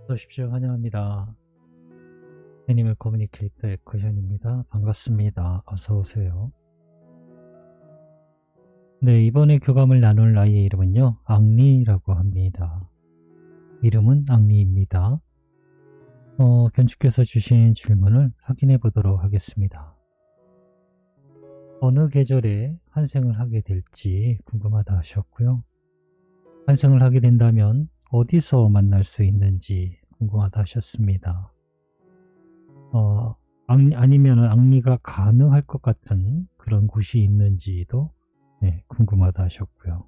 어서 오십시오. 환영합니다. 애니멀 커뮤니케이터 에코현입니다. 반갑습니다. 어서 오세요. 네, 이번에 교감을 나눌 아이의 이름은요, 앙리라고 합니다. 이름은 앙리입니다. 견주께서 주신 질문을 확인해 보도록 하겠습니다. 어느 계절에 환생을 하게 될지 궁금하다 하셨고요. 환생을 하게 된다면 어디서 만날 수 있는지 궁금하다 하셨습니다. 아니면 앙리가 가능할 것 같은 그런 곳이 있는지도 궁금하다 하셨고요.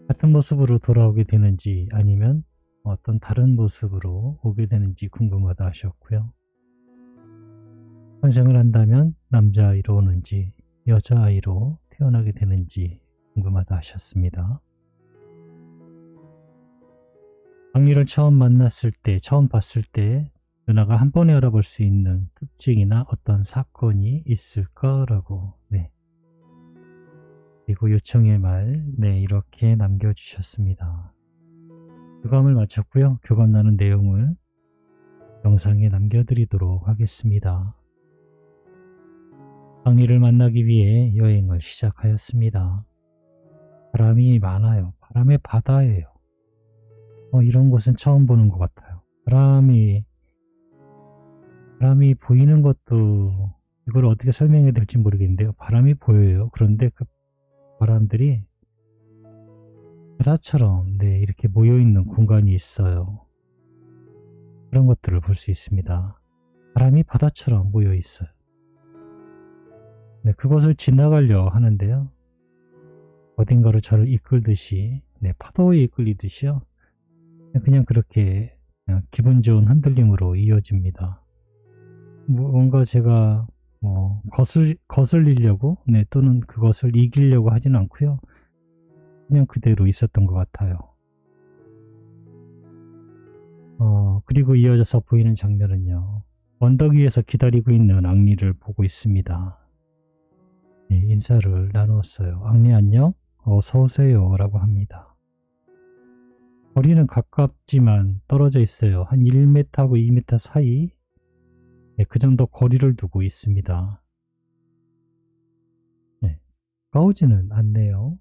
같은 모습으로 돌아오게 되는지 아니면 어떤 다른 모습으로 오게 되는지 궁금하다 하셨고요. 환생을 한다면 남자아이로 오는지 여자아이로 태어나게 되는지 궁금하다 하셨습니다. 앙리를 처음 봤을 때 누나가 한 번에 알아볼 수 있는 특징이나 어떤 사건이 있을까라고 그리고 요청의 말 이렇게 남겨주셨습니다. 교감을 마쳤고요. 교감 나눈 내용을 영상에 남겨드리도록 하겠습니다. 앙리를 만나기 위해 여행을 시작하였습니다. 바람이 많아요. 바람의 바다예요. 이런 곳은 처음 보는 것 같아요. 바람이 보이는 것도 이걸 어떻게 설명해야 될지 모르겠는데요. 바람이 보여요. 그런데 그 바람들이 바다처럼 이렇게 모여있는 공간이 있어요. 그런 것들을 볼 수 있습니다. 바람이 바다처럼 모여 있어요. 그것을 지나가려 하는데요. 어딘가로 저를 이끌듯이 파도에 이끌리듯이요. 그냥 그렇게 기분 좋은 흔들림으로 이어집니다. 뭔가 제가 거슬리려고 또는 그것을 이기려고 하진 않고요. 그냥 그대로 있었던 것 같아요. 그리고 이어져서 보이는 장면은요. 언덕 위에서 기다리고 있는 앙리를 보고 있습니다. 인사를 나누었어요. 앙리 안녕? 어서 오세요 라고 합니다. 거리는 가깝지만 떨어져 있어요. 한 1m하고 2m 사이 그 정도 거리를 두고 있습니다. 가까우지는 않네요.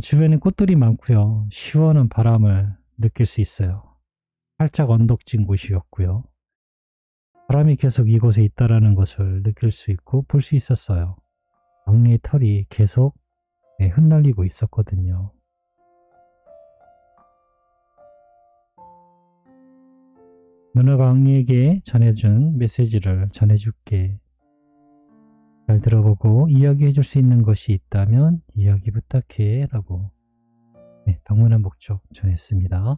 주변엔 꽃들이 많고요. 시원한 바람을 느낄 수 있어요. 살짝 언덕진 곳이었고요. 바람이 계속 이곳에 있다라는 것을 느낄 수 있고 볼 수 있었어요. 앙리의 털이 계속 흩날리고 있었거든요. 누나가 앙리에게 전해준 메시지를 전해줄게. 잘 들어보고 이야기해 줄 수 있는 것이 있다면 이야기 부탁해 라고 방문한 목적 전했습니다.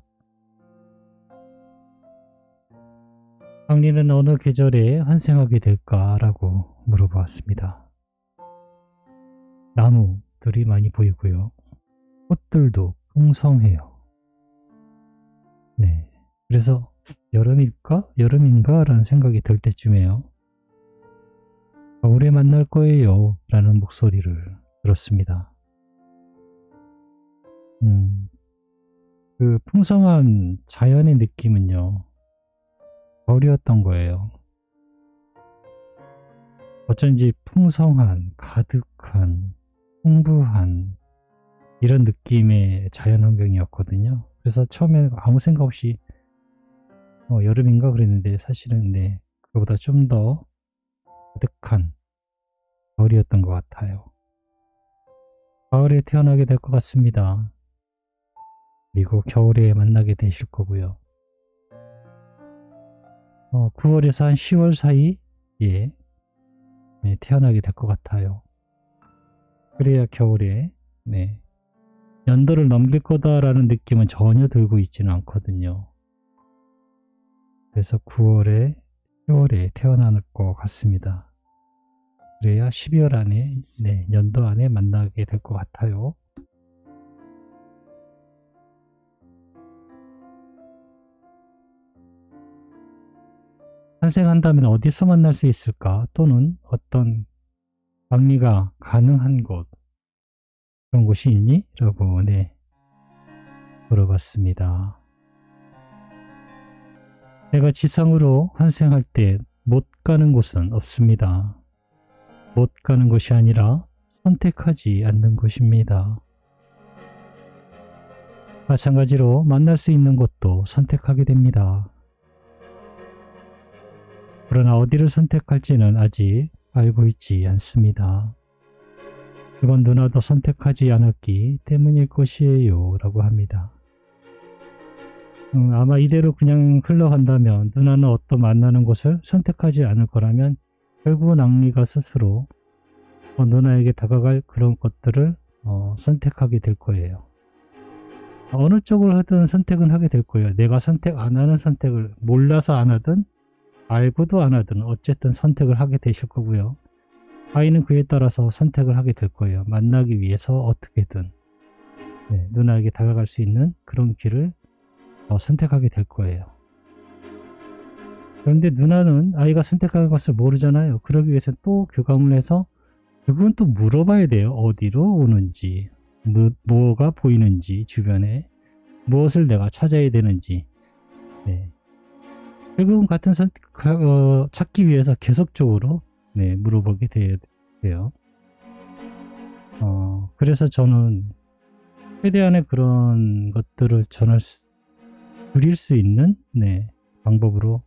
앙리는 어느 계절에 환생하게 될까 라고 물어보았습니다. 나무들이 많이 보이고요. 꽃들도 풍성해요. 그래서 여름인가 라는 생각이 들 때쯤에요. 겨울에 만날 거예요 라는 목소리를 들었습니다. 그 풍성한 자연의 느낌은요. 겨울이었던 거예요. 어쩐지 풍성한, 가득한, 풍부한 이런 느낌의 자연 환경이었거든요. 그래서 처음에 아무 생각 없이 여름인가 그랬는데 사실은 그거보다 좀 더 가득한 겨울이었던 것 같아요. 가을에 태어나게 될 것 같습니다. 그리고 겨울에 만나게 되실 거고요. 9월에서 한 10월 사이에 태어나게 될 것 같아요. 그래야 겨울에 연도를 넘길 거다라는 느낌은 전혀 들고 있지는 않거든요. 그래서 9월에 10월에 태어날 것 같습니다. 그래야 12월 안에 연도 안에 만나게 될 것 같아요. 환생한다면 어디서 만날 수 있을까? 또는 어떤 앙리가 가능한 곳 그런 곳이 있니? 라고 물어봤습니다. 내가 지상으로 환생할 때 못 가는 곳은 없습니다. 못 가는 곳이 아니라 선택하지 않는 곳입니다. 마찬가지로 만날 수 있는 곳도 선택하게 됩니다. 그러나 어디를 선택할지는 아직 알고 있지 않습니다. 그건 누나도 선택하지 않았기 때문일 것이에요 라고 합니다. 아마 이대로 그냥 흘러간다면 누나는 어떤 만나는 곳을 선택하지 않을 거라면 결국은 앙리가 스스로 누나에게 다가갈 그런 것들을 선택하게 될 거예요. 어느 쪽을 하든 선택은 하게 될 거예요. 내가 선택 안 하는 선택을 몰라서 안 하든 알고도 안 하든 어쨌든 선택을 하게 되실 거고요. 아이는 그에 따라서 선택을 하게 될 거예요. 만나기 위해서 어떻게든 누나에게 다가갈 수 있는 그런 길을 선택하게 될 거예요. 그런데 누나는 아이가 선택할 것을 모르잖아요. 그러기 위해서 또 교감을 해서 결국은 또 물어봐야 돼요. 어디로 오는지, 뭐가 보이는지, 주변에 무엇을 내가 찾아야 되는지. 결국은 같은 선택 찾기 위해서 계속적으로 물어보게 돼요. 그래서 저는 최대한의 그런 것들을 줄일 수 있는 방법으로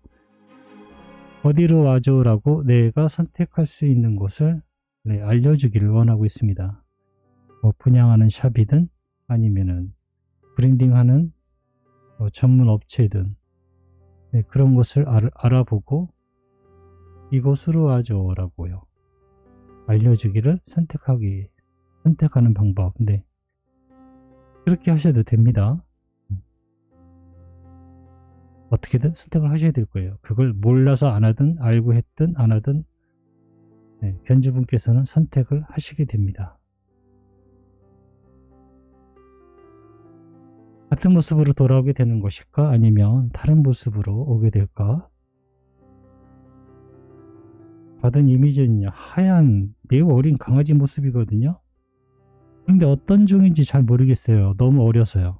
어디로 와줘라고 내가 선택할 수 있는 곳을 알려주기를 원하고 있습니다. 분양하는 샵이든 아니면은 브랜딩하는 전문 업체든 그런 곳을 알아보고 이곳으로 와줘라고요. 알려주기를 선택하는 방법. 그렇게 하셔도 됩니다. 어떻게든 선택을 하셔야 될 거예요. 그걸 몰라서 안 하든 알고 했든 안 하든 견주분께서는 선택을 하시게 됩니다. 같은 모습으로 돌아오게 되는 것일까? 아니면 다른 모습으로 오게 될까? 받은 이미지는요, 하얀 매우 어린 강아지 모습이거든요. 그런데 어떤 종인지 잘 모르겠어요. 너무 어려서요.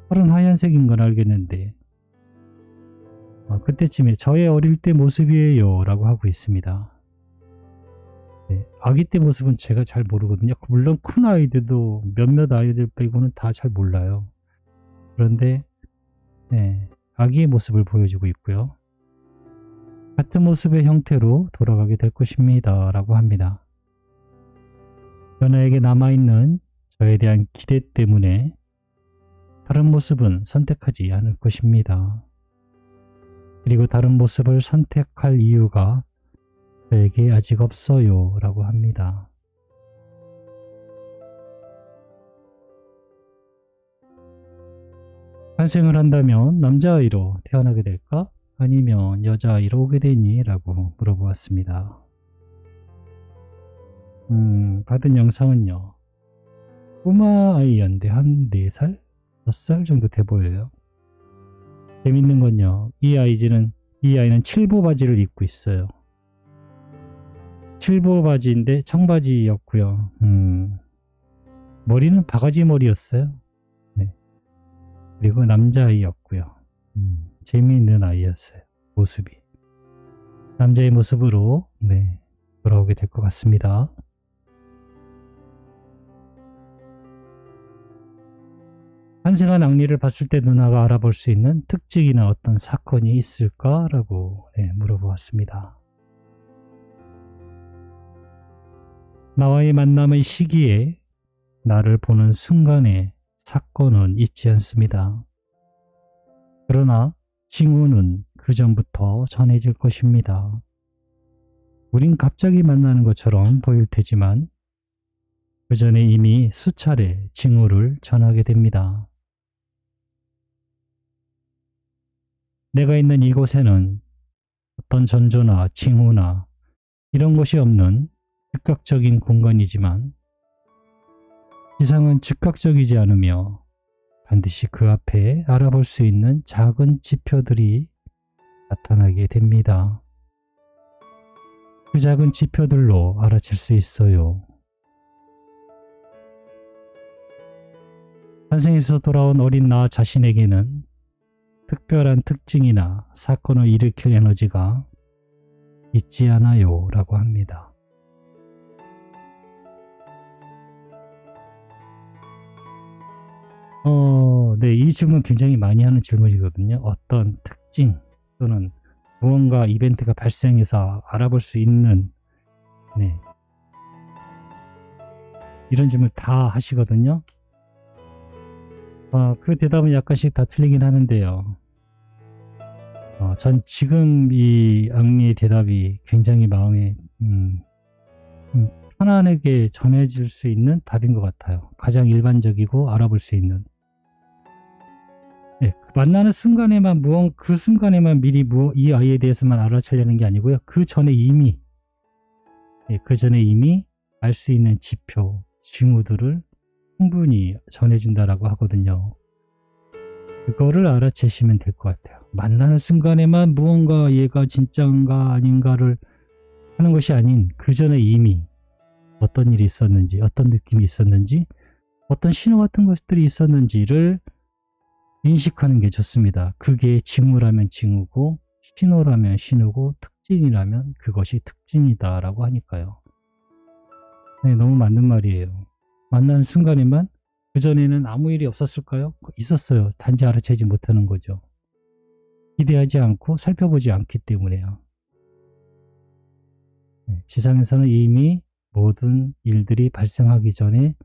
털은 하얀색인 건 알겠는데 그때쯤에 저의 어릴 때 모습이에요 라고 하고 있습니다. 아기 때 모습은 제가 잘 모르거든요. 물론 큰 아이들도 몇몇 아이들 빼고는 다 잘 몰라요. 그런데 아기의 모습을 보여주고 있고요. 같은 모습의 형태로 돌아가게 될 것입니다 라고 합니다. 연하에게 남아있는 저에 대한 기대 때문에 다른 모습은 선택하지 않을 것입니다. 그리고 다른 모습을 선택할 이유가 저에게 아직 없어요 라고 합니다. 환생을 한다면 남자아이로 태어나게 될까? 아니면 여자아이로 오게 되니? 라고 물어보았습니다. 받은 영상은요. 꼬마 아이였는데 한 4살? 5살 정도 돼 보여요. 재밌는 건요. 이 아이는 칠보 바지를 입고 있어요. 칠보 바지인데 청바지였고요. 머리는 바가지 머리였어요. 그리고 남자아이였고요. 재미있는 아이였어요. 모습이. 남자의 모습으로 돌아오게 될 것 같습니다. 환생한 앙리를 봤을 때 누나가 알아볼 수 있는 특징이나 어떤 사건이 있을까? 라고 물어보았습니다. 나와의 만남의 시기에 나를 보는 순간에 사건은 있지 않습니다. 그러나 징후는 그 전부터 전해질 것입니다. 우린 갑자기 만나는 것처럼 보일 테지만 그 전에 이미 수차례 징후를 전하게 됩니다. 내가 있는 이곳에는 어떤 전조나 징후나 이런 것이 없는 즉각적인 공간이지만 지상은 즉각적이지 않으며 반드시 그 앞에 알아볼 수 있는 작은 지표들이 나타나게 됩니다. 그 작은 지표들로 알아챌 수 있어요. 환생에서 돌아온 어린 나 자신에게는 특별한 특징이나 사건을 일으킬 에너지가 있지 않아요 라고 합니다. 네, 이 질문 굉장히 많이 하는 질문이거든요. 어떤 특징 또는 무언가 이벤트가 발생해서 알아볼 수 있는, 네, 이런 질문 다 하시거든요. 그 대답은 약간씩 다 틀리긴 하는데요. 전 지금 이 앙리의 대답이 굉장히 마음에 편안하게 전해질 수 있는 답인 것 같아요. 가장 일반적이고 알아볼 수 있는. 네, 만나는 순간에만 그 순간에만 미리 이 아이에 대해서만 알아채려는 게 아니고요. 그 전에 이미 알 수 있는 지표, 징후들을 충분히 전해준다라고 하거든요. 그거를 알아채시면 될 것 같아요. 만나는 순간에만 무언가 얘가 진짜인가 아닌가를 하는 것이 아닌 그 전에 이미 어떤 일이 있었는지, 어떤 느낌이 있었는지, 어떤 신호 같은 것들이 있었는지를 인식하는 게 좋습니다. 그게 징후라면 징후고, 신호라면 신호고, 특징이라면 그것이 특징이다 라고 하니까요. 네, 너무 맞는 말이에요. 만나는 순간에만, 그전에는 아무 일이 없었을까요? 있었어요. 단지 알아채지 못하는 거죠. 기대하지 않고 살펴보지 않기 때문에요. 네, 지상에서는 이미 모든 일들이 발생하기 전에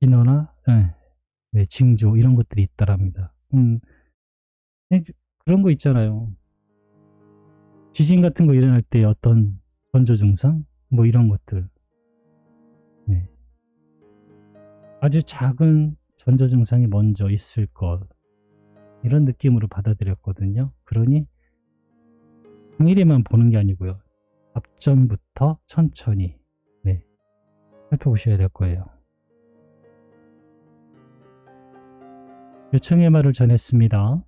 신호나 징조 이런 것들이 있다랍니다. 그런 거 있잖아요. 지진 같은 거 일어날 때 어떤 전조 증상 뭐 이런 것들, 네, 아주 작은 전조 증상이 먼저 있을 것, 이런 느낌으로 받아들였거든요. 그러니 당일에만 보는 게 아니고요. 앞전부터 천천히 살펴보셔야 될 거예요. 요청의 말을 전했습니다.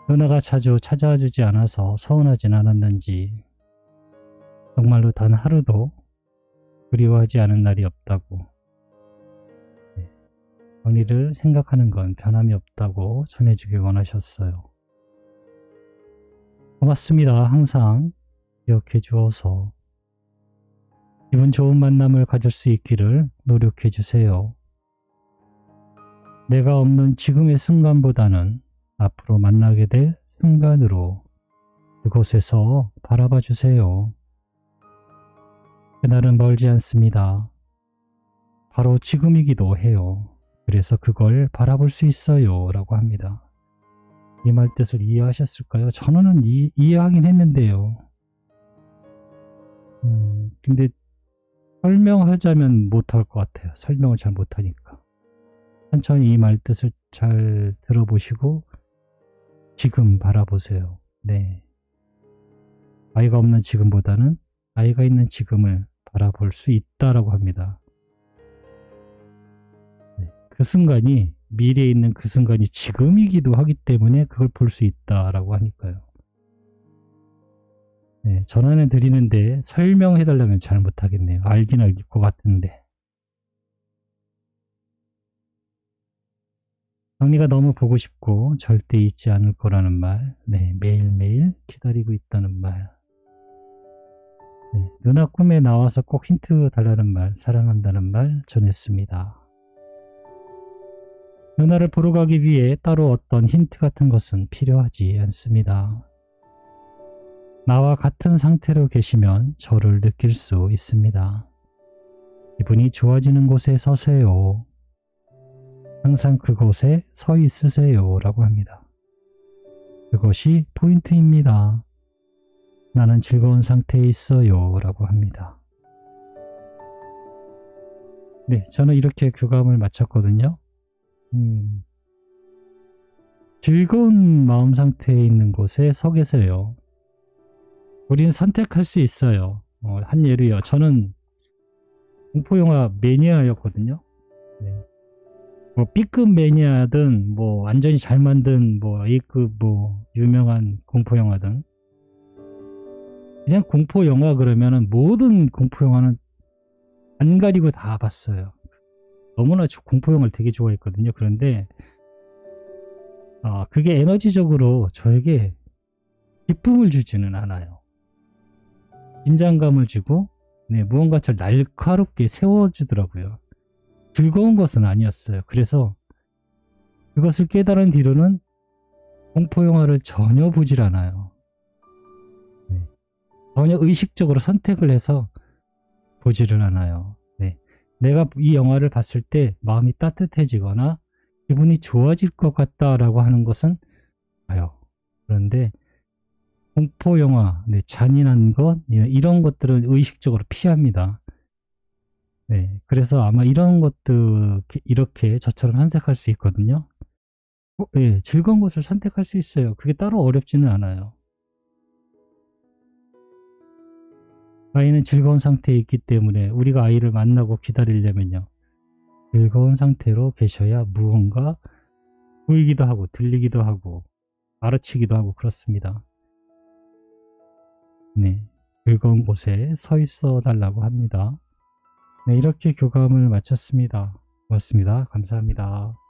누나가 자주 찾아와 주지 않아서 서운하진 않았는지, 정말로 단 하루도 그리워하지 않은 날이 없다고, 언니를 생각하는 건 변함이 없다고 전해주길 원하셨어요. 고맙습니다. 항상 기억해 주어서 기분 좋은 만남을 가질 수 있기를 노력해 주세요. 내가 없는 지금의 순간보다는 앞으로 만나게 될 순간으로 그곳에서 바라봐 주세요. 그날은 멀지 않습니다. 바로 지금이기도 해요. 그래서 그걸 바라볼 수 있어요 라고 합니다. 이 말 뜻을 이해하셨을까요? 저는 이해하긴 했는데요. 근데 설명하자면 못할 것 같아요. 설명을 잘 못하니까. 천천히 이 말 뜻을 잘 들어보시고 지금 바라보세요. 네, 아이가 없는 지금보다는 아이가 있는 지금을 바라볼 수 있다라고 합니다. 네, 그 순간이 미래에 있는 그 순간이 지금이기도 하기 때문에 그걸 볼 수 있다라고 하니까요. 네, 전화는 드리는데 설명해달라면 잘 못하겠네요. 알긴 알 것 같은데. 앙리가 너무 보고 싶고 절대 잊지 않을 거라는 말, 네, 매일매일 기다리고 있다는 말, 네, 누나 꿈에 나와서 꼭 힌트 달라는 말, 사랑한다는 말 전했습니다. 누나를 보러 가기 위해 따로 어떤 힌트 같은 것은 필요하지 않습니다. 나와 같은 상태로 계시면 저를 느낄 수 있습니다. 기분이 좋아지는 곳에 서세요. 항상 그곳에 서 있으세요 라고 합니다. 그것이 포인트입니다. 나는 즐거운 상태에 있어요 라고 합니다. 네, 저는 이렇게 교감을 마쳤거든요. 즐거운 마음 상태에 있는 곳에 서 계세요. 우리는 선택할 수 있어요. 한 예로요. 저는 공포영화 매니아였거든요. 네. 뭐 B급 매니아든 뭐 완전히 잘 만든 뭐 A급 뭐 유명한 공포영화든, 그냥 공포영화 그러면은 모든 공포영화는 안 가리고 다 봤어요. 너무나 공포영화를 되게 좋아했거든요. 그런데 그게 에너지적으로 저에게 기쁨을 주지는 않아요. 긴장감을 주고 네, 무언가 잘 날카롭게 세워주더라고요. 즐거운 것은 아니었어요. 그래서 그것을 깨달은 뒤로는 공포영화를 전혀 보질 않아요. 네, 전혀 의식적으로 선택을 해서 보지를 않아요. 네, 내가 이 영화를 봤을 때 마음이 따뜻해지거나 기분이 좋아질 것 같다라고 하는 것은 봐요. 그런데 공포영화, 네, 잔인한 것, 이런 것들은 의식적으로 피합니다. 네, 그래서 아마 이런 것도 이렇게 저처럼 선택할 수 있거든요. 네, 즐거운 것을 선택할 수 있어요. 그게 따로 어렵지는 않아요. 아이는 즐거운 상태에 있기 때문에 우리가 아이를 만나고 기다리려면요. 즐거운 상태로 계셔야 무언가 보이기도 하고 들리기도 하고 알아채기도 하고 그렇습니다. 네, 즐거운 곳에 서 있어 달라고 합니다. 네, 이렇게 교감을 마쳤습니다. 고맙습니다. 감사합니다.